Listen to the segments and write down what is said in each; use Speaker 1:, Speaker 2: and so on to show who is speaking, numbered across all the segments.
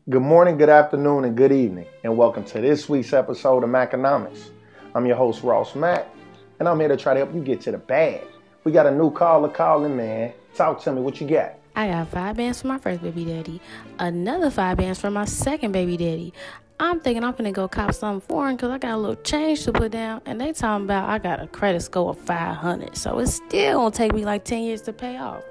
Speaker 1: Good morning, good afternoon, and good evening, and welcome to this week's episode of Maconomics. I'm your host, Ross Mack, and I'm here to try to help you get to the bag. We got a new caller calling, man. Talk to me, what you got?
Speaker 2: I got 5 bands for my first baby daddy, another 5 bands for my second baby daddy. I'm thinking I'm finna go cop something foreign because I got a little change to put down, and they talking about I got a credit score of 500, so it's still gonna take me like 10 years to pay off.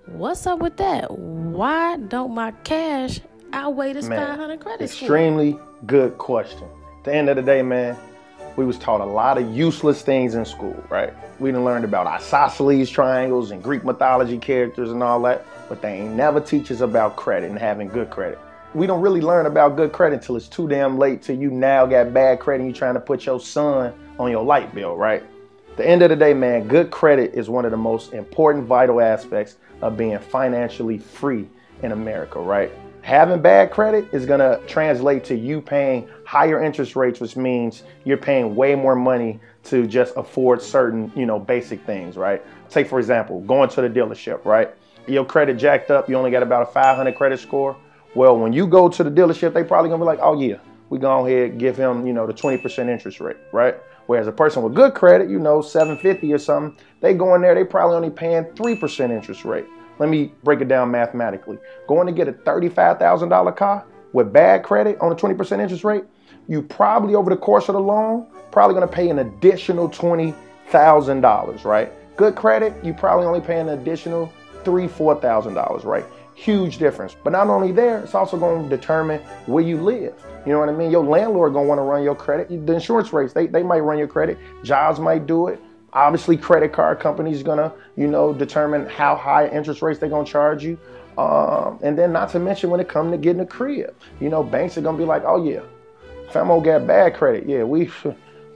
Speaker 2: What's up with that? Why don't my cash outweigh this 500 credit score?
Speaker 1: Extremely good question. At the end of the day, man, we was taught a lot of useless things in school, right? We done learned about isosceles triangles and Greek mythology characters and all that, but they ain't never teach us about credit and having good credit. We don't really learn about good credit until it's too damn late, till you now got bad credit and you trying to put your son on your light bill, right? At the end of the day, man, good credit is one of the most important, vital aspects of being financially free in America, right? Having bad credit is gonna translate to you paying higher interest rates, which means you're paying way more money to just afford certain, basic things, right? Take, for example, going to the dealership, right? Your credit jacked up, you only got about a 500 credit score. Well, when you go to the dealership, they probably gonna be like, oh yeah, we go ahead and give him, the 20% interest rate, right? Whereas a person with good credit, 750 or something, they go in there, they probably only paying 3% interest rate. Let me break it down mathematically. Going to get a $35,000 car with bad credit on a 20% interest rate, you probably over the course of the loan, probably gonna pay an additional $20,000, right? Good credit, you probably only pay an additional $3,000, $4,000, right? Huge difference. But not only there, it's also going to determine where you live. You know what I mean? Your landlord going to want to run your credit. The insurance rates, they might run your credit. Jobs might do it. Obviously, credit card companies going to, determine how high interest rates they're going to charge you. And then not to mention when it comes to getting a crib. Banks are going to be like, oh yeah, if I'm going to get bad credit, yeah,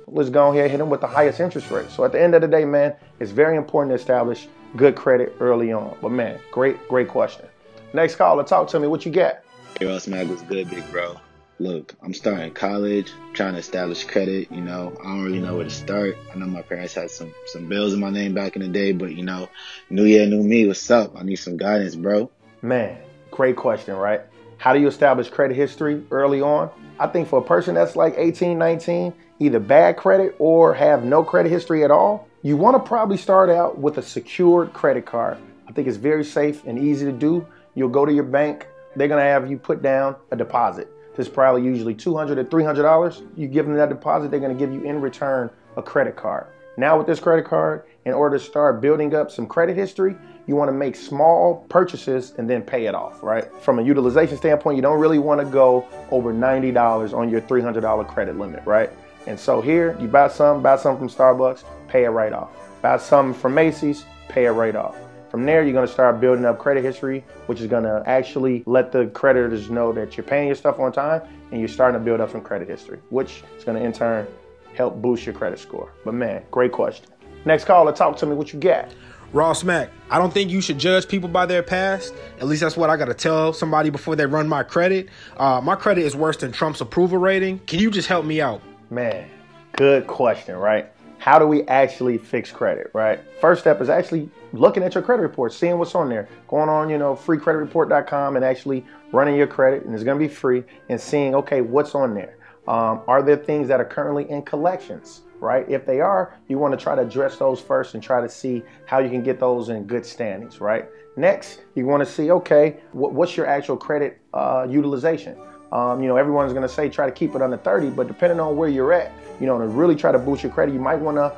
Speaker 1: let's go ahead and hit them with the highest interest rate. So at the end of the day, man, it's very important to establish good credit early on. But man, great question. Next caller, talk to me. What you got?
Speaker 3: Hey, Ross Mack, what's good, big bro? Look, I'm starting college, trying to establish credit. I don't really know where to start. I know my parents had some bills in my name back in the day, but new year, new me. What's up? I need some guidance, bro.
Speaker 1: Man, great question, right? How do you establish credit history early on? I think for a person that's like 18, 19, either bad credit or have no credit history at all, you want to probably start out with a secured credit card. I think it's very safe and easy to do. You'll go to your bank. They're going to have you put down a deposit. This is probably usually $200 to $300. You give them that deposit, they're going to give you in return a credit card. Now with this credit card, in order to start building up some credit history, you want to make small purchases and then pay it off, right? From a utilization standpoint, you don't really want to go over $90 on your $300 credit limit, right? And so here, you buy something from Starbucks, pay it right off. Buy something from Macy's, pay it right off. From there, you're going to start building up credit history, which is going to actually let the creditors know that you're paying your stuff on time and you're starting to build up some credit history, which is going to in turn help boost your credit score. But man, great question. Next caller, talk to me. What you got?
Speaker 4: Ross Mack, I don't think you should judge people by their past. At least that's what I got to tell somebody before they run my credit. My credit is worse than Trump's approval rating. Can you just help me out?
Speaker 1: Man, good question, right? How do we actually fix credit, right? First step is actually looking at your credit report, seeing what's on there. Going on, freecreditreport.com and actually running your credit, and it's going to be free, and seeing, okay, what's on there? Are there things that are currently in collections, right? If they are, you want to try to address those first and try to see how you can get those in good standings, right? Next, you want to see, okay, what's your actual credit utilization? Everyone's going to say try to keep it under 30, but depending on where you're at, to really try to boost your credit, you might want to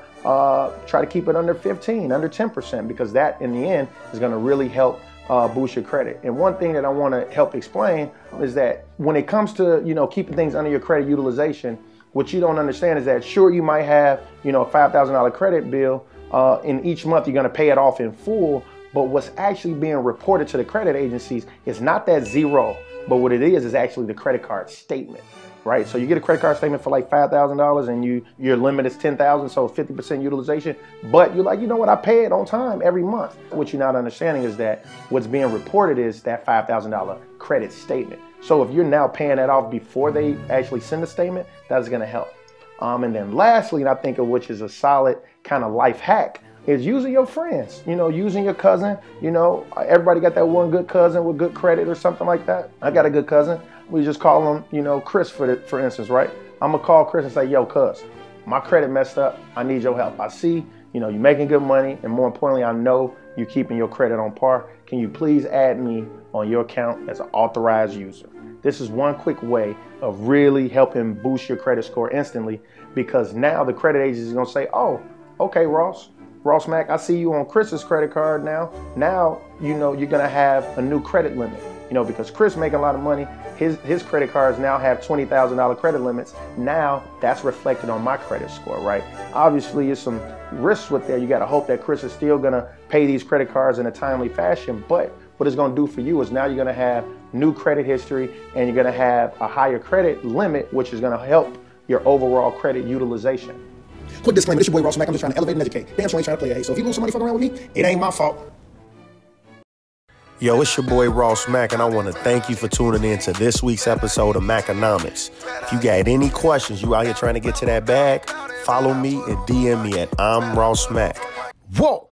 Speaker 1: try to keep it under 15, under 10%, because that in the end is going to really help boost your credit. And one thing that I want to help explain is that when it comes to, keeping things under your credit utilization, what you don't understand is that sure, you might have, a $5,000 credit bill, in each month you're going to pay it off in full, but what's actually being reported to the credit agencies is not that zero, but what it is actually the credit card statement. Right, so you get a credit card statement for like $5,000 and your limit is $10,000, so 50% utilization. But you're like, I pay it on time every month. What you're not understanding is that what's being reported is that $5,000 credit statement. So if you're now paying that off before they actually send the statement, that's going to help. And then lastly, and I think of which is a solid kind of life hack, is using your friends, using your cousin. Everybody got that one good cousin with good credit or something like that. I got a good cousin. we just call him, you know, Chris for instance, right? I'm gonna call Chris and say, yo, cuz, my credit messed up. I need your help. I see, you know, you're making good money, and more importantly, I know you're keeping your credit on par. Can you please add me on your account as an authorized user? This is one quick way of really helping boost your credit score instantly, because now the credit agency is gonna say, oh, okay, Ross Mac, I see you on Chris's credit card now. Now, you know, you're gonna have a new credit limit, you know, because Chris making a lot of money. His credit cards now have $20,000 credit limits. Now that's reflected on my credit score, right? Obviously, there's some risks with there. You got to hope that Chris is still going to pay these credit cards in a timely fashion. But what it's going to do for you is now you're going to have new credit history, and you're going to have a higher credit limit, which is going to help your overall credit utilization.
Speaker 5: Quick disclaimer, this your boy Ross Mac. I'm just trying to elevate and educate. Damn sure ain't trying to play a hate. So if you lose somebody fucking around with me, it ain't my fault.
Speaker 6: Yo, it's your boy Ross Mac, and I want to thank you for tuning in to this week's episode of Maconomics. If you got any questions, you out here trying to get to that bag, follow me and DM me at I'm Ross Mac. Whoa!